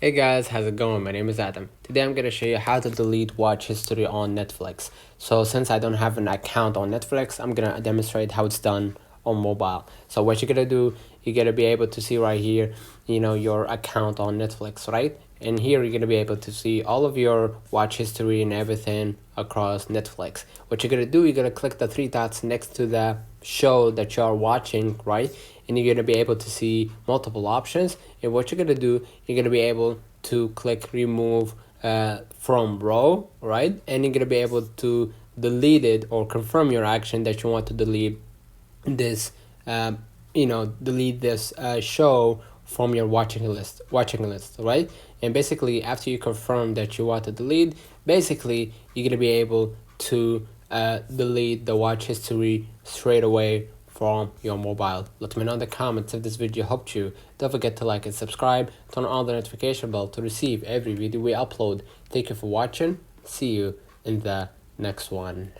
Hey guys, how's it going? My name is Adam. Today I'm going to show you how to delete watch history on Netflix. So since I don't have an account on Netflix, I'm going to demonstrate how it's done on mobile. So what you're going to do, you're going to be able to see right here, your account on Netflix, right? And here you're going to be able to see all of your watch history and everything across Netflix. What you're going to do, you're going to click the three dots next to the show that you're watching, right? And you're going to be able to see multiple options. And what you're going to do, you're going to be able to click remove from row, right? And you're going to be able to delete it or confirm your action that you want to delete this delete this show from your watching list, right? And basically after you confirm that you want to delete, basically you're gonna be able to delete the watch history straight away from your mobile. Let me know in the comments if this video helped you. Don't forget to like and subscribe, turn on the notification bell to receive every video we upload. Thank you for watching. See you in the next one.